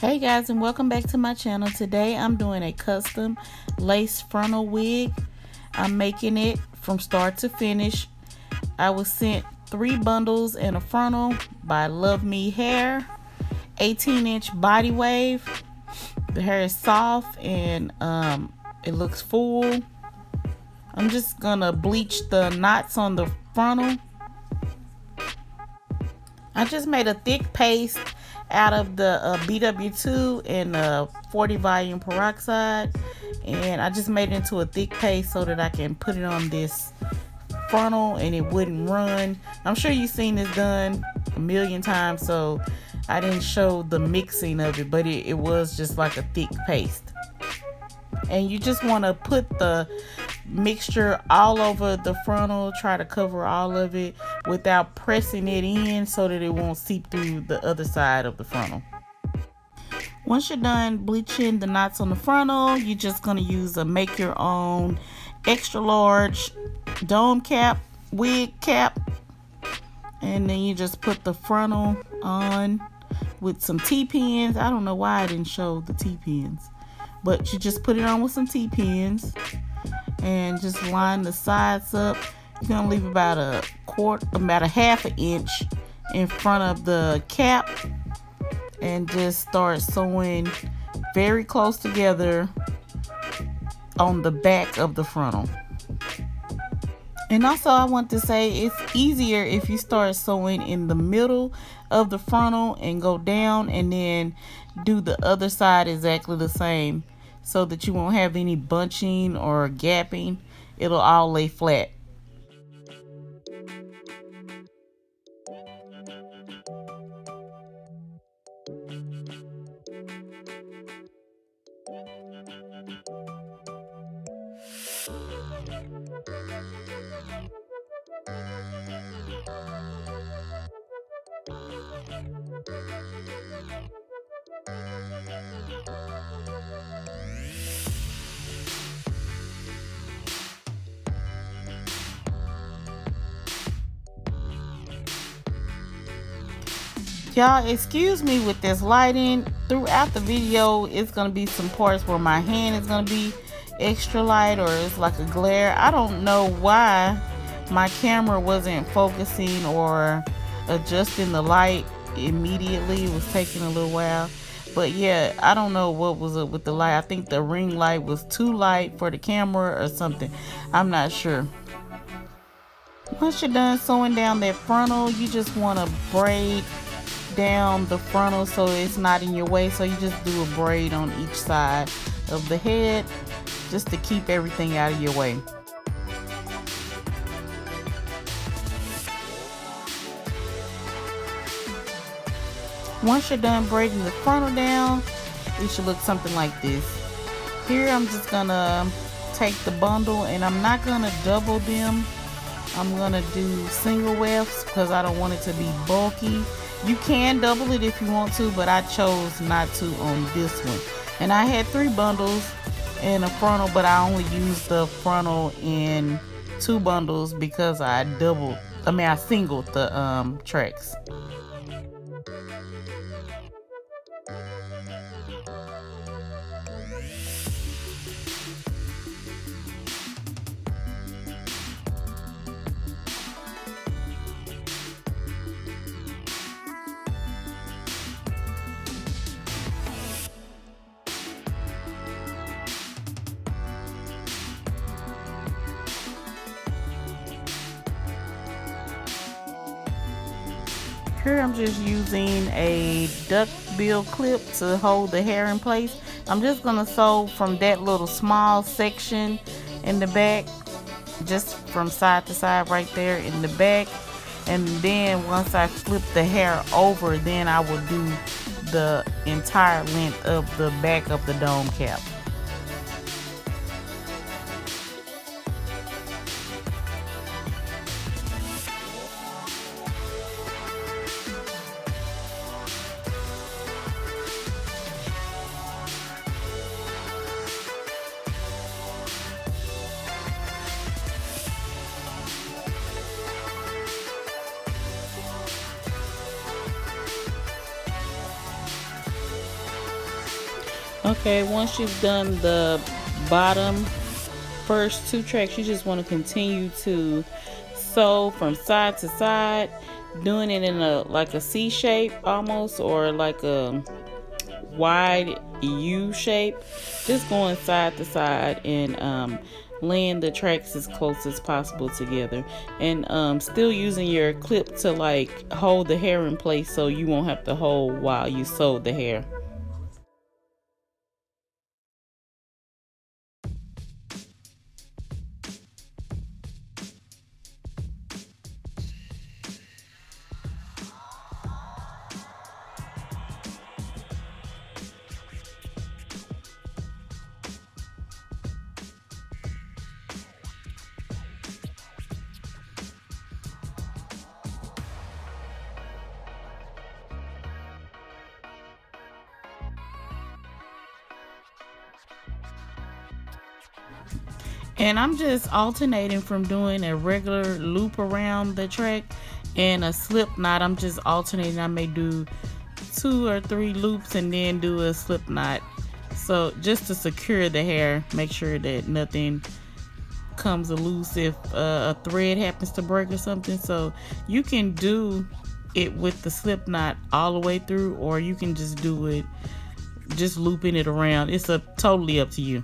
Hey guys, and welcome back to my channel. Today I'm doing a custom lace frontal wig. I'm making it from start to finish. I was sent 3 bundles and a frontal by Luvme Hair, 18-inch body wave. The hair is soft and it looks full. I'm just gonna bleach the knots on the frontal. I just made a thick paste out of the BW2 and 40 volume peroxide, and I just made it into a thick paste so that I can put it on this frontal and it wouldn't run. I'm sure you've seen this done a million times, so I didn't show the mixing of it, but it was just like a thick paste. And you just want to put the mixture all over the frontal, try to cover all of it without pressing it in so that it won't seep through the other side of the frontal. Once you're done bleaching the knots on the frontal, you're just going to use a make your own extra large dome cap, wig cap, and then you just put the frontal on with some T-pins. I don't know why I didn't show the T-pins, but you just put it on with some T-pins and just line the sides up. You're gonna leave about a half an inch in front of the cap and just start sewing very close together on the back of the frontal. And also I want to say it's easier if you start sewing in the middle of the frontal and go down and then do the other side exactly the same, so that you won't have any bunching or gapping. It'll all lay flat. Y'all excuse me with this lighting. Throughout the video it's gonna be some parts where my hand is gonna be extra light or it's like a glare. I don't know why my camera wasn't focusing or adjusting the light immediately. It was taking a little while, but yeah, I don't know what was up with the light. I think the ring light was too light for the camera or something. I'm not sure. Once you're done sewing down that frontal, you just want to braid down the frontal so it's not in your way. So you just do a braid on each side of the head just to keep everything out of your way. Once you're done braiding the frontal down, it should look something like this. Here I'm just gonna take the bundle and I'm not gonna double them. I'm gonna do single wefts because I don't want it to be bulky. You can double it if you want to, but I chose not to on this one. And I had 3 bundles and a frontal, but I only used the frontal in 2 bundles because I singled the tracks. Here I'm just using a duck bill clip to hold the hair in place. I'm just gonna sew from that little small section in the back, just from side to side right there in the back, and then once I flip the hair over, then I will do the entire length of the back of the dome cap. Okay, once you've done the bottom first 2 tracks, you just want to continue to sew from side to side, doing it in a like a C shape almost, or like a wide U shape, just going side to side and laying the tracks as close as possible together, and still using your clip to like hold the hair in place so you won't have to hold while you sew the hair. And I'm just alternating from doing a regular loop around the track and a slip knot. I'm just alternating. I may do 2 or 3 loops and then do a slip knot. So just to secure the hair, make sure that nothing comes loose if a thread happens to break or something. So you can do it with the slip knot all the way through, or you can just do it just looping it around. It's totally up to you.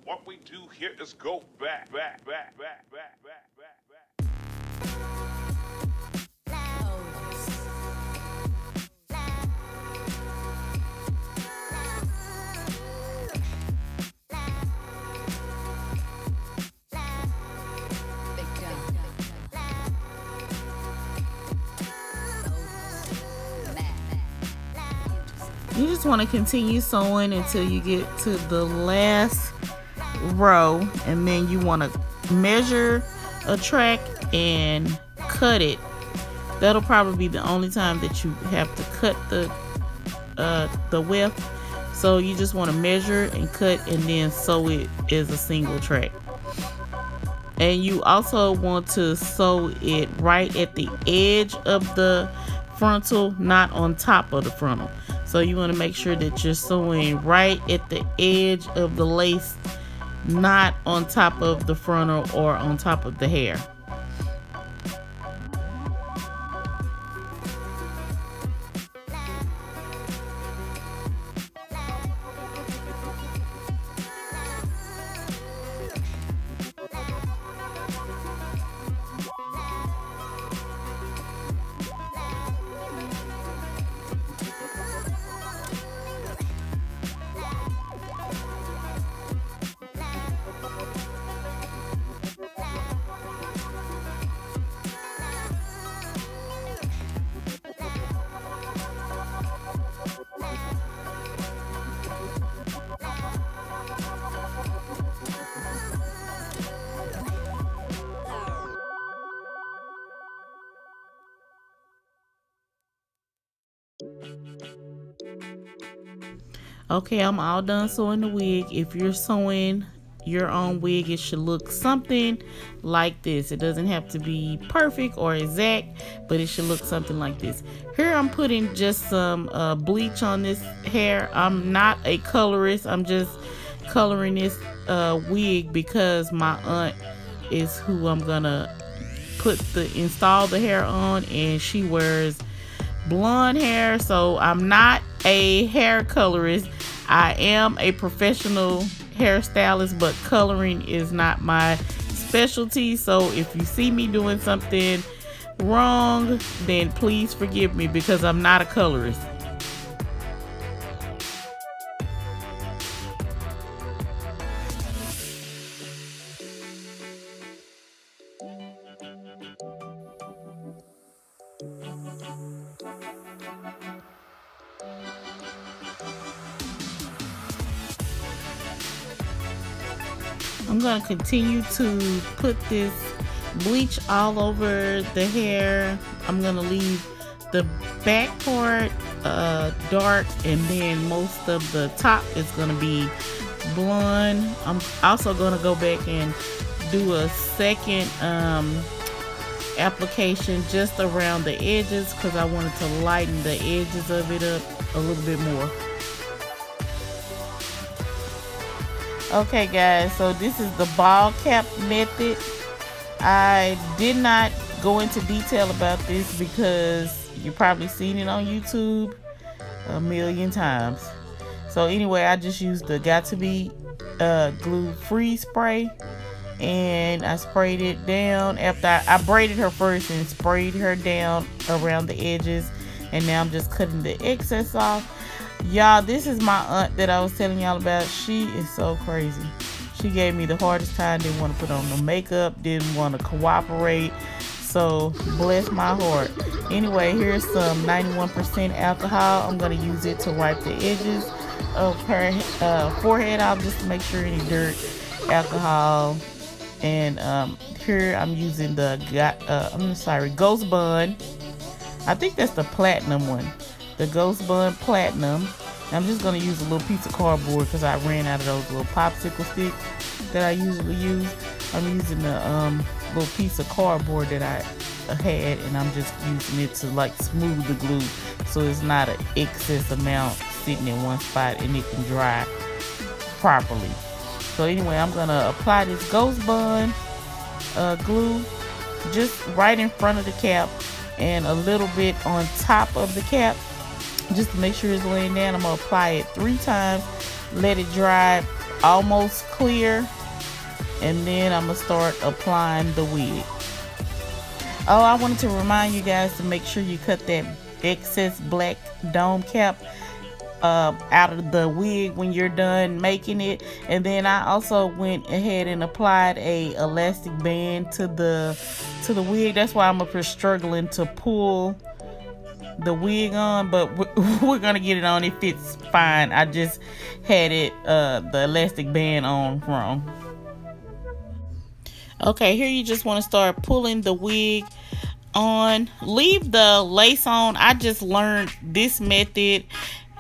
What we do here is go back, back, back, back, back, back, back, back. You just want to continue sewing until you get to the last row, and then you want to measure a track and cut it. That'll probably be the only time that you have to cut the width. So you just want to measure and cut and then sew it as a single track. And you also want to sew it right at the edge of the frontal, not on top of the frontal. So you want to make sure that you're sewing right at the edge of the lace, not on top of the frontal or on top of the hair. Okay, I'm all done sewing the wig. If you're sewing your own wig, it should look something like this. It doesn't have to be perfect or exact, but it should look something like this. Here I'm putting just some bleach on this hair. I'm not a colorist. I'm just coloring this wig because my aunt is who I'm gonna install the hair on, and she wears blonde hair. So I'm not a hair colorist. I am a professional hairstylist, but coloring is not my specialty. So if you see me doing something wrong, then please forgive me because I'm not a colorist. I'm going to continue to put this bleach all over the hair. I'm going to leave the back part dark, and then most of the top is going to be blonde. I'm also going to go back and do a second application just around the edges because I wanted to lighten the edges of it up a little bit more. Okay guys, so this is the ball cap method. I did not go into detail about this because you've probably seen it on YouTube a million times. So anyway, I just used the Got To Be glue free spray, and I sprayed it down after I braided her first and sprayed her down around the edges, and now I'm just cutting the excess off. Y'all, this is my aunt that I was telling y'all about. She is so crazy. She gave me the hardest time. Didn't want to put on no makeup, didn't want to cooperate. So bless my heart. Anyway, here's some 91% alcohol. I'm going to use it to wipe the edges of her forehead out just to make sure any dirt, alcohol. And here I'm using the Ghost Bond. I think that's the platinum one. The Ghost Bond Platinum. I'm just going to use a little piece of cardboard because I ran out of those little popsicle sticks that I usually use. I'm using the little piece of cardboard that I had, and I'm just using it to like smooth the glue so it's not an excess amount sitting in one spot and it can dry properly. So anyway, I'm going to apply this Ghost Bond glue just right in front of the cap and a little bit on top of the cap, just to make sure it's laying down. I'm going to apply it 3 times, let it dry almost clear, and then I'm going to start applying the wig. Oh, I wanted to remind you guys to make sure you cut that excess black dome cap out of the wig when you're done making it. And then I also went ahead and applied a elastic band to the wig. That's why I'm up here struggling to pull the wig on, but we're gonna get it on. It fits fine. I just had it the elastic band on wrong. Okay, here you just want to start pulling the wig on. Leave the lace on. I just learned this method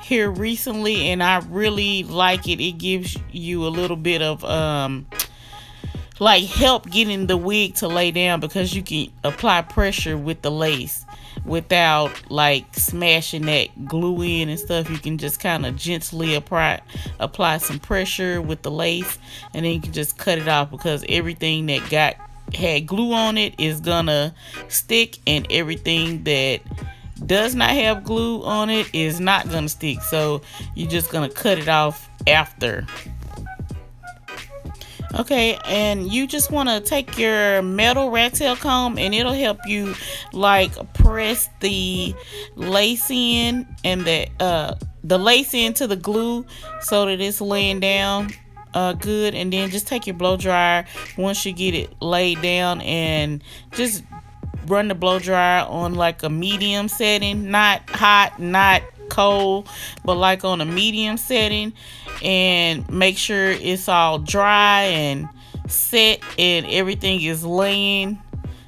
here recently and I really like it. It gives you a little bit of like help getting the wig to lay down because you can apply pressure with the lace without like smashing that glue in and stuff. You can just kind of gently apply some pressure with the lace, and then you can just cut it off because everything that had glue on it is gonna stick, and everything that does not have glue on it is not gonna stick. So you're just gonna cut it off after. Okay, and you just want to take your metal rat tail comb and it'll help you like press the lace in and the lace into the glue so that it's laying down good. And then just take your blow dryer once you get it laid down and just run the blow dryer on like a medium setting, not hot, not cold, but like on a medium setting, and make sure it's all dry and set and everything is laying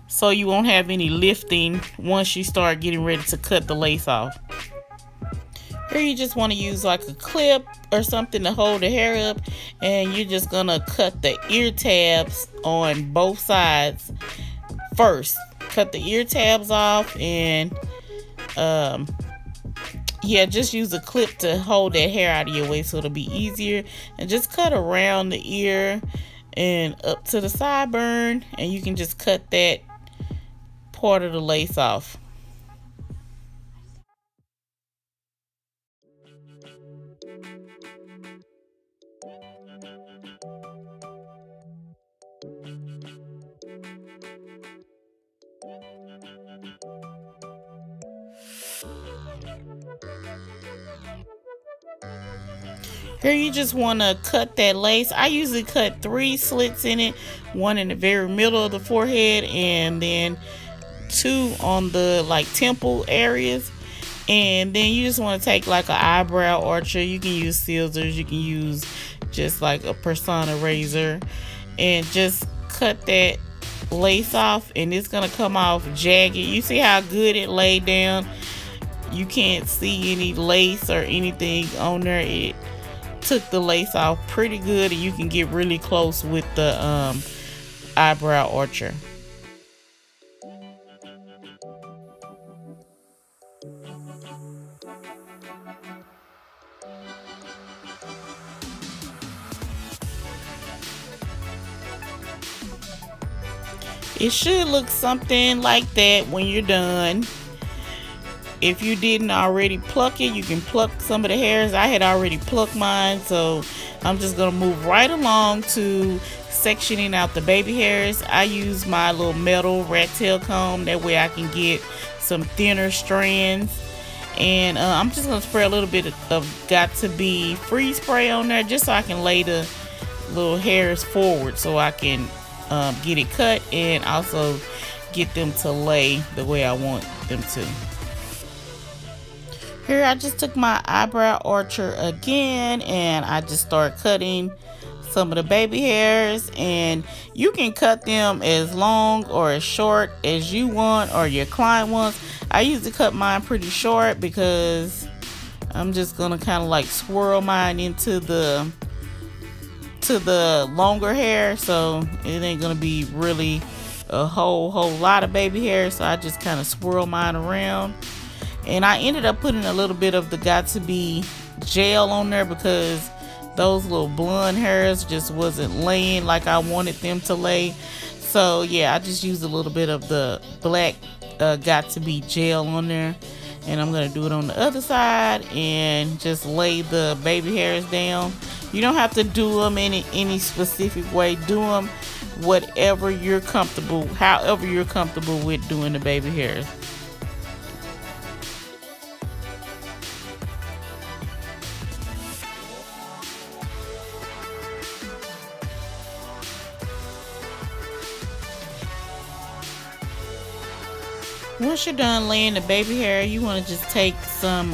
so you won't have any lifting once you start getting ready to cut the lace off. Here you just want to use like a clip or something to hold the hair up, and you're just gonna cut the ear tabs on both sides first. Cut the ear tabs off and yeah, just use a clip to hold that hair out of your way so it'll be easier. And just cut around the ear and up to the sideburn, and you can just cut that part of the lace off. Here you just want to cut that lace. I usually cut 3 slits in it, one in the very middle of the forehead and then 2 on the like temple areas. And then you just want to take like an eyebrow archer. You can use scissors, you can use just like a persona razor, and just cut that lace off, and it's gonna come off jagged. You see how good it laid down? You can't see any lace or anything on there. It took the lace off pretty good, and you can get really close with the eyebrow archer. It should look something like that when you're done. If you didn't already pluck it, you can pluck some of the hairs. I had already plucked mine, so I'm just gonna move right along to sectioning out the baby hairs. I use my little metal rat tail comb, that way I can get some thinner strands. And I'm just gonna spray a little bit of Got To Be freeze spray on there, just so I can lay the little hairs forward, so I can get it cut and also get them to lay the way I want them to. Here I just took my eyebrow archer again, and I just start cutting some of the baby hairs, and you can cut them as long or as short as you want or your client wants. I usually cut mine pretty short because I'm just gonna kind of like swirl mine into the longer hair, so it ain't gonna be really a whole lot of baby hair, so I just kind of swirl mine around. And I ended up putting a little bit of the Got To Be gel on there because those little blonde hairs just wasn't laying like I wanted them to lay. So yeah, I just used a little bit of the black Got To Be gel on there, and I'm gonna do it on the other side and just lay the baby hairs down. You don't have to do them in any specific way. Do them whatever you're comfortable, however you're comfortable with doing the baby hairs. Once you're done laying the baby hair, you want to just take some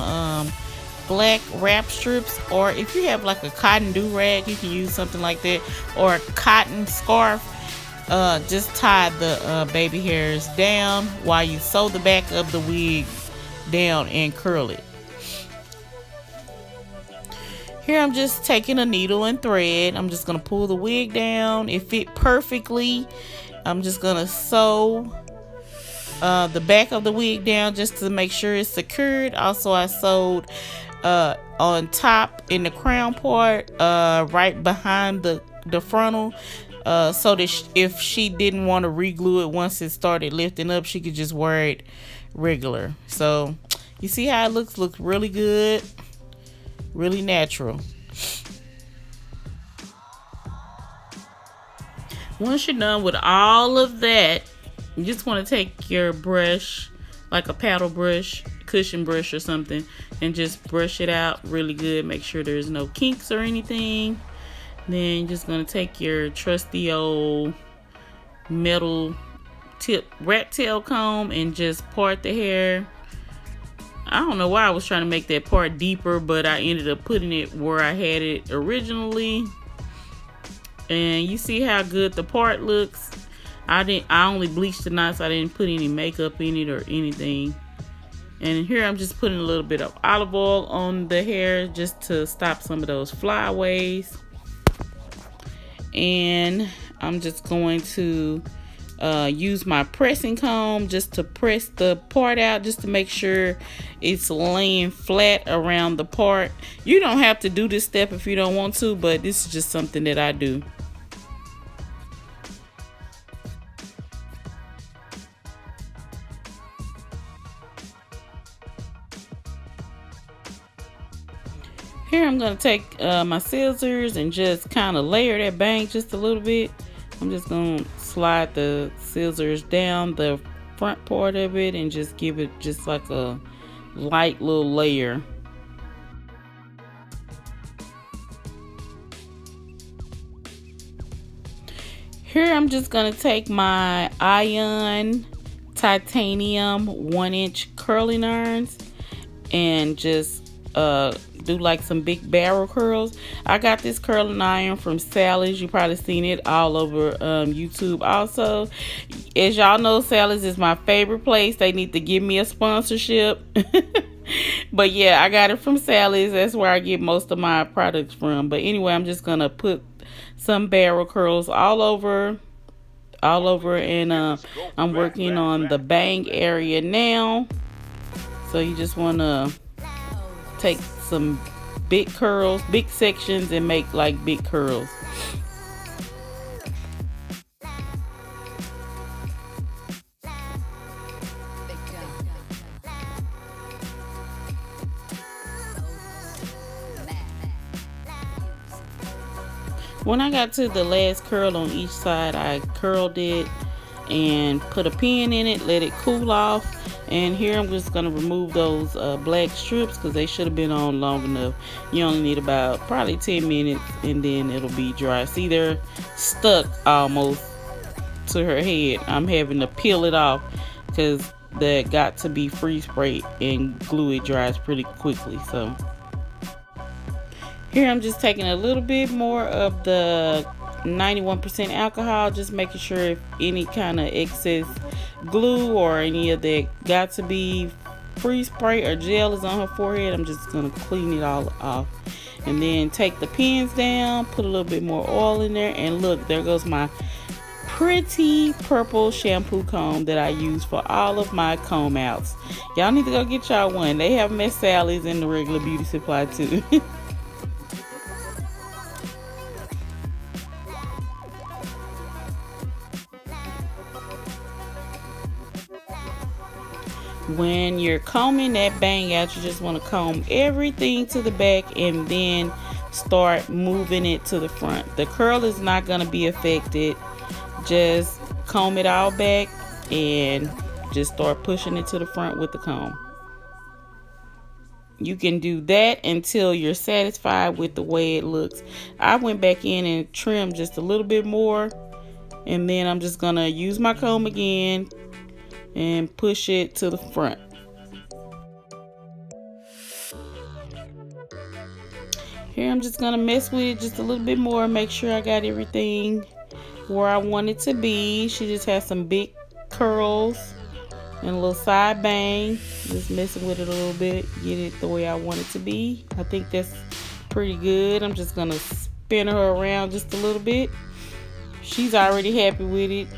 black wrap strips, or if you have like a cotton do-rag, you can use something like that, or a cotton scarf. Just tie the baby hairs down while you sew the back of the wig down and curl it. Here I'm just taking a needle and thread. I'm just gonna pull the wig down. It fit perfectly. I'm just gonna sew the back of the wig down just to make sure it's secured. Also, I sewed on top in the crown part, right behind the frontal, so that if she didn't want to re-glue it once it started lifting up, she could just wear it regular. So you see how it looks really good, really natural. Once you're done with all of that, you just want to take your brush, like a paddle brush, cushion brush or something, and just brush it out really good. Make sure there's no kinks or anything. Then you're just going to take your trusty old metal tip rat tail comb and just part the hair. I don't know why I was trying to make that part deeper, but I ended up putting it where I had it originally. And you see how good the part looks. I only bleached the knots. I didn't put any makeup in it or anything. And here I'm just putting a little bit of olive oil on the hair just to stop some of those flyaways. And I'm just going to use my pressing comb just to press the part out, just to make sure it's laying flat around the part. You don't have to do this step if you don't want to, but this is just something that I do. Here I'm going to take my scissors and just kind of layer that bang just a little bit. I'm just going to slide the scissors down the front part of it and just give it just like a light little layer. Here I'm just going to take my iron titanium 1-inch curling irons and just do like some big barrel curls. I got this curling iron from Sally's. You probably seen it all over YouTube. Also, as y'all know, Sally's is my favorite place. They need to give me a sponsorship. But yeah, I got it from Sally's. That's where I get most of my products from. But anyway, I'm just gonna put some barrel curls all over, and I'm working on the bang area now. So you just want to take some big curls, big sections, and make like big curls. When I got to the last curl on each side, I curled it and put a pin in it, let it cool off. And here I'm just going to remove those black strips because they should have been on long enough. You only need about probably 10 minutes and then it'll be dry. See, they're stuck almost to her head. I'm having to peel it off because that got to be freeze sprayed and glue. It dries pretty quickly. So here I'm just taking a little bit more of the 91% alcohol, just making sure if any kind of excess glue or any of that got to be freeze spray or gel is on her forehead, I'm just gonna clean it all off. And then take the pins down, put a little bit more oil in there, and look, there goes my pretty purple shampoo comb that I use for all of my comb outs. Y'all need to go get y'all one. They have them at Sally's and the regular beauty supply too. When you're combing that bang out, you just want to comb everything to the back and then start moving it to the front. The curl is not going to be affected. Just comb it all back and just start pushing it to the front with the comb. You can do that until you're satisfied with the way it looks. I went back in and trimmed just a little bit more, and then I'm just going to use my comb again and push it to the front. Here I'm just gonna mess with it just a little bit more, make sure I got everything where I want it to be. She just has some big curls and a little side bang. Just messing with it a little bit, get it the way I want it to be. I think that's pretty good. I'm just gonna spin her around just a little bit. She's already happy with it.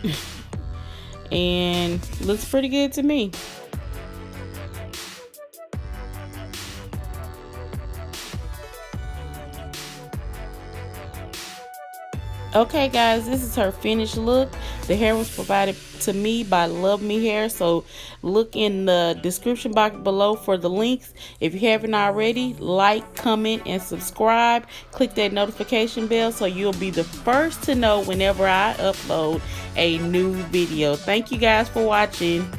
And looks pretty good to me. Okay guys, this is her finished look. The hair was provided to me by Luvme Hair, so look in the description box below for the links. If you haven't already, like, comment, and subscribe. Click that notification bell so you'll be the first to know whenever I upload a new video. Thank you guys for watching.